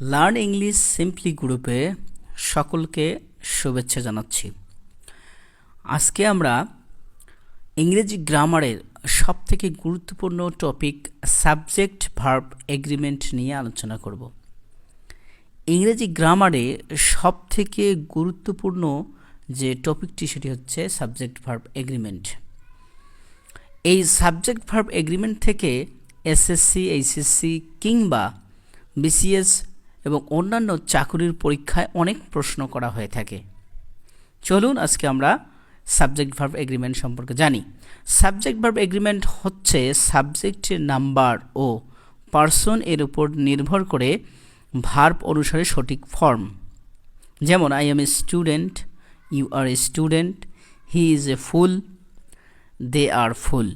Learn English simply গ্রুপে সকলকে শুভেচ্ছা জানাচ্ছি। আজকে আমরা ইংরেজি গ্রামারের সবথেকে গুরুত্বপূর্ণ টপিক সাবজেক্ট ভার্ব এগ্রিমেন্ট নিয়ে আলোচনা করব। ইংরেজি গ্রামারে সবথেকে গুরুত্বপূর্ণ যে টপিকটি সেটি হচ্ছে সাবজেক্ট ভার্ব এগ্রিমেন্ট। এই সাবজেক্ট ভার্ব এগ্রিমেন্ট থেকে এসএসসি, এইচএসসি কিংবা বিসিএস এবং অন্যান্য চাকুরির পরীক্ষায় অনেক প্রশ্ন করা হয়ে থাকে। চলুন আজকে আমরা সাবজেক্ট ভার্ব এগ্রিমেন্ট সম্পর্কে জানি। সাবজেক্ট ভার্ব এগ্রিমেন্ট হচ্ছে সাবজেক্টের নাম্বার ও পার্সন এর উপর নির্ভর করে ভার্ব অনুসারে সঠিক ফর্ম। যেমন I am a student, you are a student, he is a fool, they are fool.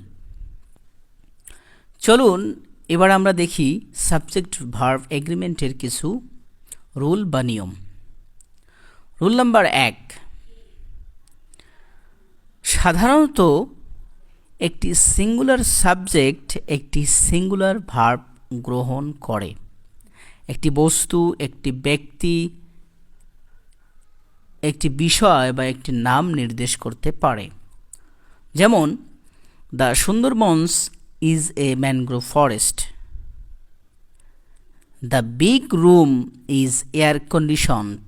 চলুন এবার আমরা দেখি সাবজেক্ট ভার্ব এগ্রিমেন্টের কিছু রুল বা নিয়ম। রুল নাম্বার 1, সাধারণত একটি সিঙ্গুলার সাবজেক্ট একটি সিঙ্গুলার ভার্ব গ্রহণ করে। একটি বস্তু, একটি ব্যক্তি, একটি বিষয় বা একটি নাম নির্দেশ করতে পারে। যেমন the Sundarbans is a mangrove forest. The big room is air conditioned.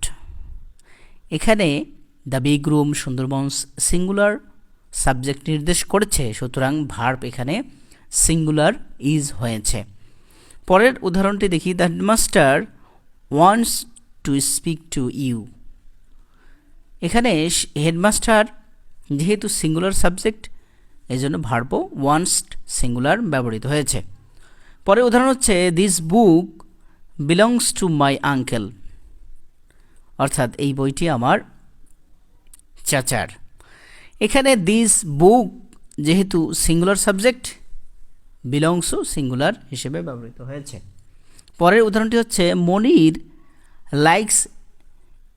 এখানে the big room, Sundarbans singular subject নির্দেশ করেছে, সুতরাং ভার্ব এখানে সিঙ্গুলার ইজ হয়েছে। পরের উদাহরণটি দেখি, the headmaster wants to speak to you. এখানে হেডমাস্টার যেহেতু সিঙ্গুলার সাবজেক্ট এই জন্য ভার্ব ওয়ান্টস সিঙ্গুলার ব্যবহৃত হয়েছে। পরের উদাহরণ হচ্ছে this book belongs to my uncle, অর্থাৎ এই বইটি আমার চাচার। এখানে দিস বুক যেহেতু সিঙ্গুলার সাবজেক্ট, বিলংসও সিঙ্গুলার হিসেবে ব্যবহৃত হয়েছে। পরের উদাহরণটি হচ্ছে Monir likes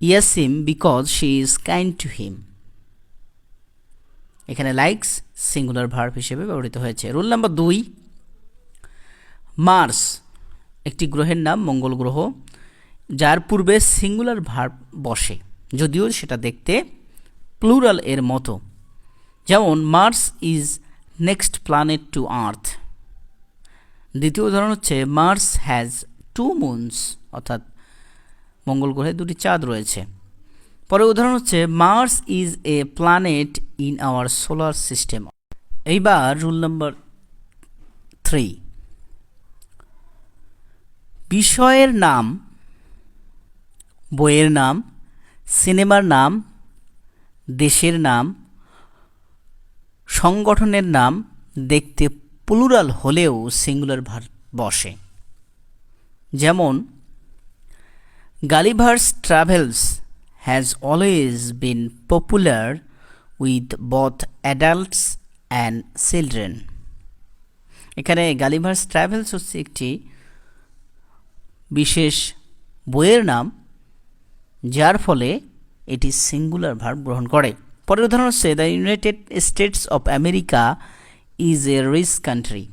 Yasim because she is kind to him. এখানে লাইকস সিঙ্গুলার ভার্ব হিসেবে ব্যবহৃত হয়েছে। রুল নাম্বার 2, মার্স একটি গ্রহের নাম, মঙ্গল গ্রহ, যার পূর্বে সিঙ্গুলার ভার্ব বসে, যদিও সেটা দেখতে প্লুরাল এর মতো। যেমন Mars is next planet to earth. দ্বিতীয় উদাহরণ হচ্ছে মার্স হ্যাজ 2 মুনস, অর্থাৎ মঙ্গল গ্রহে 2টি চাঁদ রয়েছে। পরের উদাহরণ হচ্ছে Mars is a planet in our solar system. এইবার রুল নাম্বার 3, বিষয়ের নাম, বইয়ের নাম, সিনেমার নাম, দেশের নাম, সংগঠনের নাম দেখতে প্লুরাল হলেও সিঙ্গুলার ভার্ব বসে। যেমন Gulliver's travels has always been popular with both adults and children. এখানে গালিভার্স ট্রাভেলস হচ্ছে একটি বিশেষ বইয়ের নাম, যার ফলে এটি সিঙ্গুলার ভার্ব গ্রহণ করে। পরের উদাহরণ হচ্ছে the United States of America is a rich country.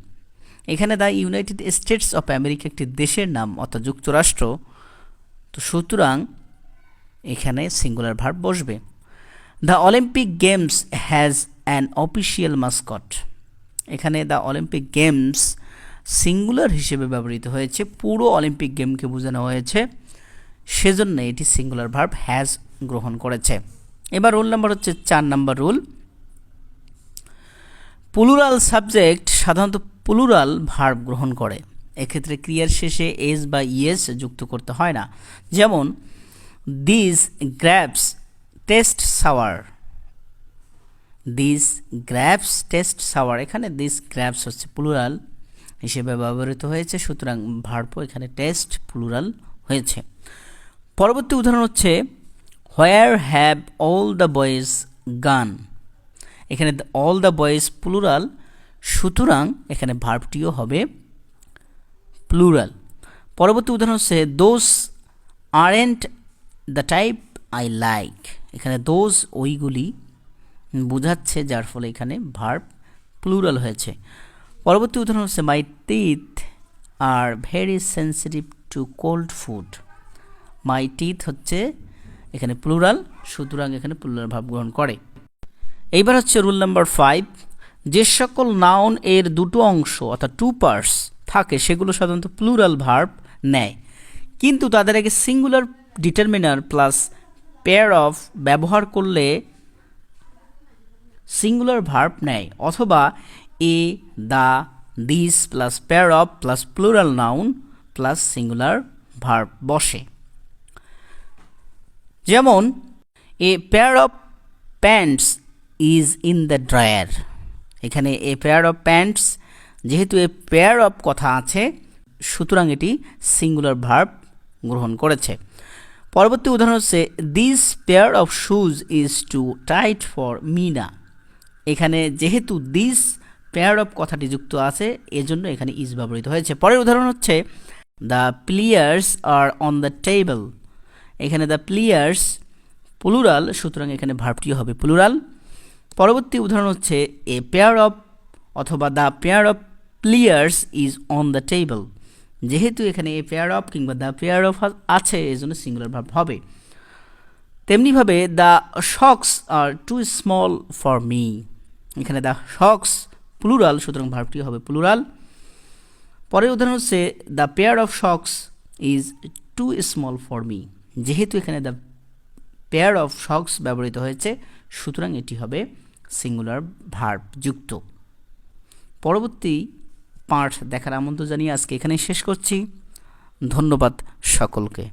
এখানে the United States of America একটি দেশের নাম, অর্থাৎ যুক্তরাষ্ট্র, তো সুতরাং এখানে সিঙ্গুলার ভার্ব বসবে। The Olympic games has an official mascot. এখানে দ্য অলিম্পিক গেমস সিঙ্গুলার হিসেবে ব্যবহৃত হয়েছে, পুরো অলিম্পিক গেমকে বোঝানো হয়েছে, সেজন্য এটি সিঙ্গুলার ভার্ব হ্যাজ গ্রহণ করেছে। এবার রুল নাম্বার হচ্ছে 4 নম্বর রুল, প্লুরাল সাবজেক্ট সাধারণত প্লুরাল ভার্ব গ্রহণ করে। এক্ষেত্রে ক্রিয়ার শেষে এস বা ইএস যুক্ত করতে হয় না। যেমন this grapes taste sour. This grapes taste sour, এখানে দিস গ্র্যাপস হচ্ছে প্লুরাল হিসেবে ব্যবহৃত হয়েছে, সুতরাং ভার্ব এখানে টেস্ট প্লুরাল হয়েছে। পরবর্তী উদাহরণ হচ্ছে where have all the boys গান। এখানে অল দ্য বয়েজ প্লুরাল, সুতরাং এখানে ভার্বটিও হবে প্লুরাল। পরবর্তী উদাহরণ হচ্ছে those aren't the type I like. এখানে দোজ ওইগুলি বোঝাচ্ছে, যার ফলে এখানে ভার্ব প্লুরাল হয়েছে। পরবর্তী উদাহরণ হচ্ছে my teeth are very sensitive two cold food. My teeth হচ্ছে এখানে প্লুরাল, সুতরাং এখানে প্লুরাল ভার্ব গ্রহণ করে। এইবার হচ্ছে রুল নাম্বার 5, যে সকল নাউন এর দুটো অংশ অর্থাৎ টু পার্টস থাকে সেগুলো সাধারণত প্লুরাল ভার্ব নেয়, কিন্তু তাদের আগে singular determiner plus pair of ব্যবহার করলে সিঙ্গুলার ভার্ব নেয়, অথবা a, the, this plus pair of plus plural noun plus singular verb বসে। যেমন a pair of pants is in the drawer, এখানে এ পেয়ার অফ প্যান্টস, যেহেতু এ pair of কথা আছে সুতরাং এটি সিঙ্গুলার ভার্ব গ্রহণ করেছে। পরবর্তী উদাহরণ হচ্ছে this pair of shoes is too tight for Meena, এখানে যেহেতু দিস পেয়ার অফ কথাটি যুক্ত আছে এজন্য এখানে ইজ ব্যবহৃত হয়েছে। পরের উদাহরণ হচ্ছে the players are on the table, এখানে দ্য প্লেয়ার্স প্লুরাল, সুতরাং এখানে ভার্বটি হবে প্লুরাল। পরবর্তী উদাহরণ হচ্ছে এ পেয়ার অফ অথবা the pair of players is on the table, যেহেতু এখানে এ পেয়ার অফ কিংবা দ্য পেয়ার অফ আছে এজন্য সিঙ্গুলার ভার্ব হবে। তেমনিভাবে the socks are too small for me, এখানে দ্য শক্স প্লুরাল, সুতরাং ভার্বটি হবে প্লুরাল। পরের উদাহরণ হচ্ছে the pair of শক্স is too small for me, যেহেতু এখানে দ্য পেয়ার অফ শক্স ব্যবহৃত হয়েছে সুতরাং এটি হবে সিঙ্গুলার ভার্ব যুক্ত। পরবর্তী পাঠ দেখার আমন্ত্রণ জানিয়ে আজকে এখানেই শেষ করছি। ধন্যবাদ সকলকে।